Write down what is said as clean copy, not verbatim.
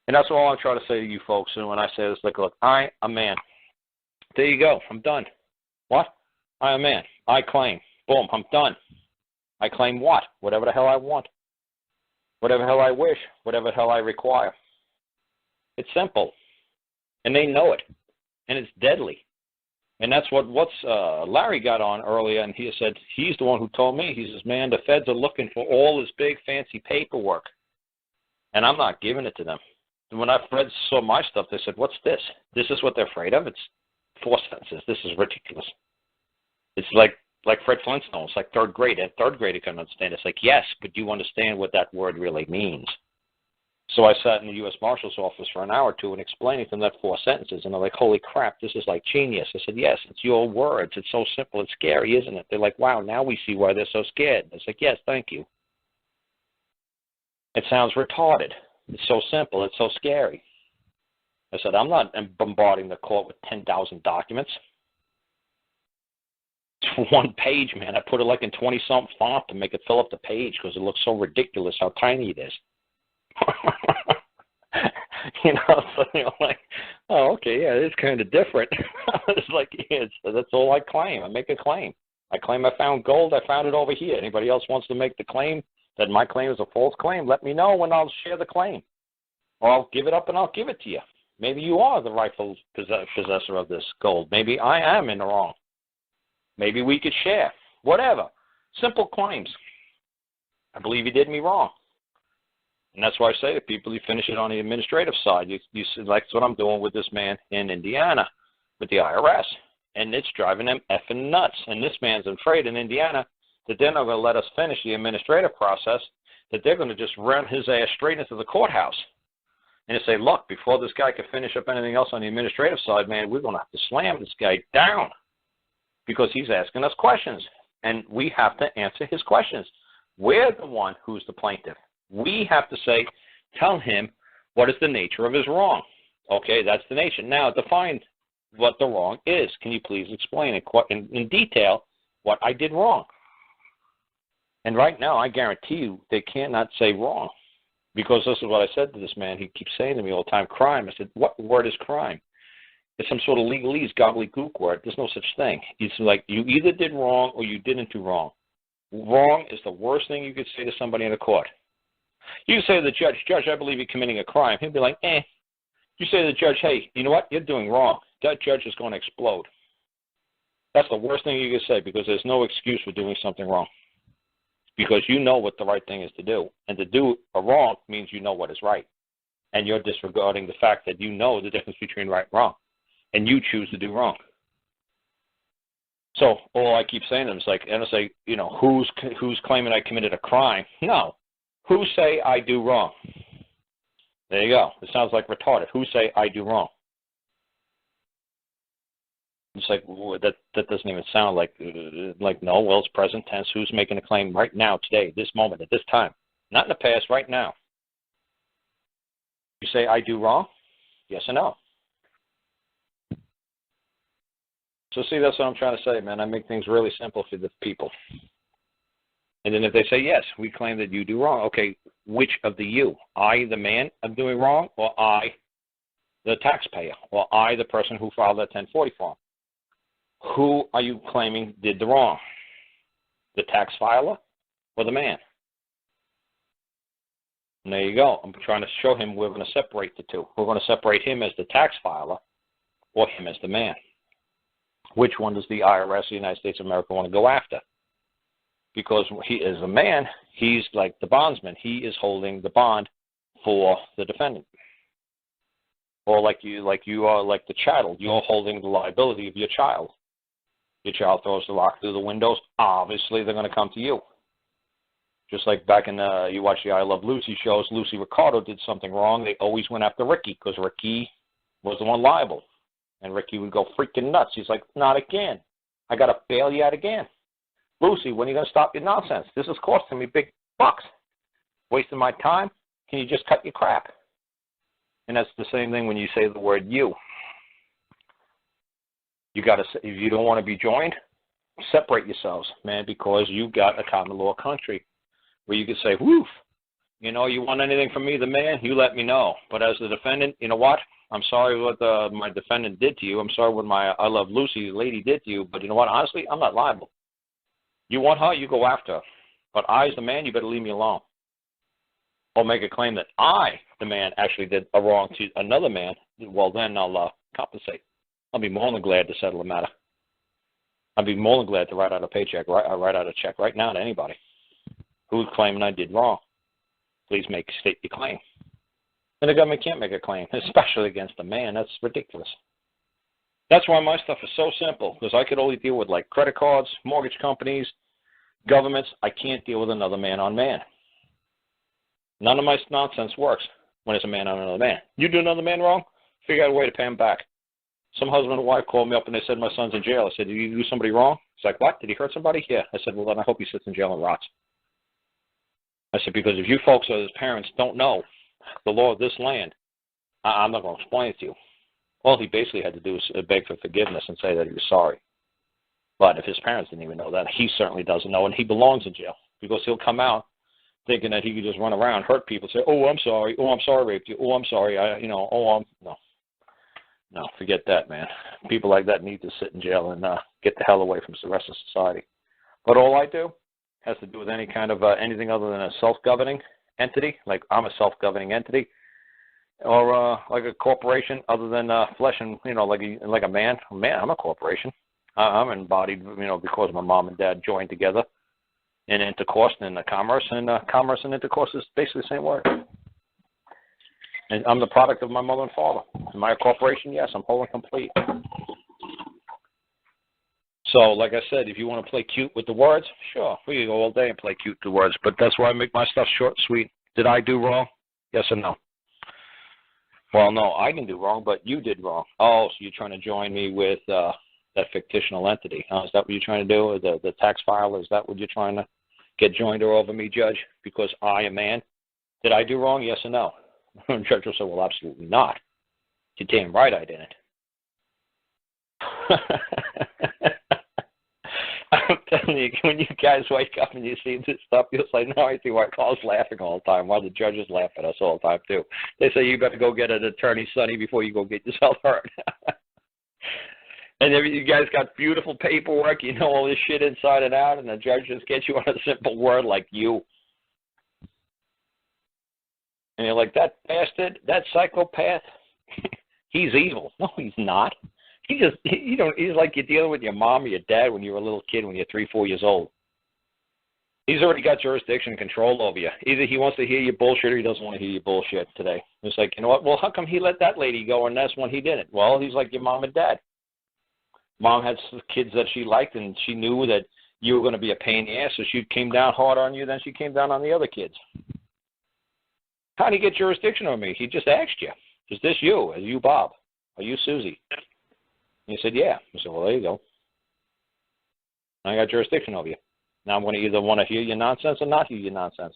And that's all I'm trying to say to you folks. And when I say this, like, look, I, a man. There you go. I'm done. What? I, a man. I claim. Boom. I'm done. I claim what? Whatever the hell I want. Whatever the hell I wish. Whatever the hell I require. It's simple. And they know it. And it's deadly. And that's what's Larry got on earlier, and he said, he's the one who told me, he says, man, the feds are looking for all this big fancy paperwork, and I'm not giving it to them. And when Fred saw my stuff, they said, what's this? This is what they're afraid of? It's 4 sentences. This is ridiculous. It's like Fred Flintstone. It's like third grade. A third grader can understand. It's like, yes, but do you understand what that word really means? So I sat in the U.S. Marshal's office for an hour or two and explaining to them that 4 sentences, and they're like, holy crap, this is like genius. I said, yes, it's your words. It's so simple. It's scary, isn't it? They're like, wow, now we see why they're so scared. I said, yes, thank you. It sounds retarded. It's so simple. It's so scary. I said, I'm not bombarding the court with 10,000 documents. It's 1 page, man. I put it like in 20-something font to make it fill up the page because it looks so ridiculous how tiny it is. You know, so you're like, oh, okay, yeah, it's kind of different. It's like, yeah, that's all I claim. I make a claim. I claim I found gold. I found it over here. Anybody else wants to make the claim that my claim is a false claim, let me know and I'll share the claim. Or I'll give it up and I'll give it to you. Maybe you are the rightful possessor of this gold. Maybe I am in the wrong. Maybe we could share. Whatever. Simple claims. I believe you did me wrong. And that's why I say to people, you finish it on the administrative side. You that's what I'm doing with this man in Indiana with the IRS. And it's driving them effing nuts. And this man's afraid in Indiana that they're not going to let us finish the administrative process, that they're going to just run his ass straight into the courthouse. And they say, look, before this guy can finish up anything else on the administrative side, man, we're going to have to slam this guy down because he's asking us questions. And we have to answer his questions. We're the one who's the plaintiff. We have to say, tell him what is the nature of his wrong. Okay, that's the nature. Now, define what the wrong is. Can you please explain in detail what I did wrong? And right now, I guarantee you they cannot say wrong. Because this is what I said to this man. He keeps saying to me all the time, crime. I said, what word is crime? It's some sort of legalese, gobbledygook word. There's no such thing. It's like you either did wrong or you didn't do wrong. Wrong is the worst thing you could say to somebody in a court. You say to the judge, Judge, I believe you're committing a crime. He'll be like, eh. You say to the judge, hey, you know what? You're doing wrong. That judge is going to explode. That's the worst thing you can say because there's no excuse for doing something wrong. Because you know what the right thing is to do. And to do a wrong means you know what is right. And you're disregarding the fact that you know the difference between right and wrong. And you choose to do wrong. So all I keep saying to them is like, and I say, you know, who's claiming I committed a crime? No. Who say I do wrong? There you go. It sounds like retarded. Who say I do wrong? It's like, well, that doesn't even sound like no, well, it's present tense. Who's making a claim right now, today, this moment, at this time? Not in the past, right now. You say I do wrong? Yes or no? So see, that's what I'm trying to say, man. I make things really simple for the people. And then if they say, yes, we claim that you do wrong, okay, which of the you? I, the man, am doing wrong, or I, the taxpayer, or I, the person who filed that 1040 form? Who are you claiming did the wrong? The tax filer or the man? And there you go. I'm trying to show him we're going to separate the two. We're going to separate him as the tax filer or him as the man. Which one does the IRS, the United States of America, want to go after? Because he is a man, he's like the bondsman. He is holding the bond for the defendant. Or like you are like the chattel. You're holding the liability of your child. Your child throws the rock through the windows. Obviously, they're going to come to you. Just like back in you watch the I Love Lucy shows, Lucy Ricardo did something wrong. They always went after Ricky because Ricky was the one liable. And Ricky would go freaking nuts. He's like, not again. I got to bail you out again. Lucy, when are you going to stop your nonsense? This is costing me big bucks. Wasting my time. Can you just cut your crap? And that's the same thing when you say the word you. You got to, if you don't want to be joined, separate yourselves, man, because you got a common law country where you can say, woof, You know, you want anything from me, the man, you let me know. But as the defendant, you know what? I'm sorry what my defendant did to you. I'm sorry what my I Love Lucy lady did to you. But you know what? Honestly, I'm not liable. You want her, you go after her. But I, as the man, you better leave me alone. Or make a claim that I, the man, actually did a wrong to another man. Well, then I'll compensate. I'll be more than glad to settle the matter. I'd be more than glad to write out a paycheck, write out a check right now to anybody who's claiming I did wrong. Please state your claim. And the government can't make a claim, especially against a man. That's ridiculous. That's why my stuff is so simple, because I could only deal with like credit cards, mortgage companies, governments. I can't deal with another man on man. None of my nonsense works when it's a man on another man. You do another man wrong, figure out a way to pay him back. Some husband and wife called me up and they said, my son's in jail. I said, did you do somebody wrong? It's like, what? Did he hurt somebody? Yeah. I said, well, then I hope he sits in jail and rots. I said, because if you folks as parents don't know the law of this land, I'm not going to explain it to you. All he basically had to do was beg for forgiveness and say that he was sorry. But if his parents didn't even know that, he certainly doesn't know, and he belongs in jail because he'll come out thinking that he could just run around, hurt people, say, oh, I'm sorry, I raped you, oh, I'm sorry, no, forget that, man. People like that need to sit in jail and get the hell away from the rest of society. But all I do has to do with any kind of anything other than a self-governing entity, like I'm a self-governing entity, or like a corporation other than flesh and, like a man. Man, I'm a corporation. I'm embodied, because my mom and dad joined together in intercourse and commerce, and commerce and intercourse is basically the same word. And I'm the product of my mother and father. Am I a corporation? Yes, I'm whole and complete. So, like I said, if you want to play cute with the words, sure, we can go all day and play cute with the words, but that's why I make my stuff short and sweet. Did I do wrong? Yes or no? Well, no, I didn't do wrong, but you did wrong. Oh, so you're trying to join me with that fictional entity. Is that what you're trying to do? The tax filer, is that what you're trying to get joined over me, Judge? Because I, a man, did I do wrong? Yes or no? The judge will say, well, absolutely not. You're damn right I didn't. I'm telling you, when you guys wake up and you see this stuff, you'll say, no, I see why Carl's laughing all the time, why the judges laugh at us all the time, too. They say you better go get an attorney, Sonny, before you go get yourself hurt. And you guys got beautiful paperwork, you know all this shit inside and out, and the judge just gets you on a simple word like you. And you're like, that bastard, that psychopath, he's evil. No, he's not. He's like you're dealing with your mom or your dad when you were a little kid, when you're 3, 4 years old. He's already got jurisdiction and control over you. Either he wants to hear your bullshit or he doesn't want to hear your bullshit today. It's like, you know what, well, how come he let that lady go and that's when he didn't? Well, he's like your mom and dad. Mom had kids that she liked and she knew that you were going to be a pain in the ass, so she came down harder on you than she came down on the other kids. How did he get jurisdiction over me? He just asked you, is this you? Are you Bob? Are you Susie? And you said, yeah. I said, well, there you go. I got jurisdiction over you. Now I'm going to either want to hear your nonsense or not hear your nonsense.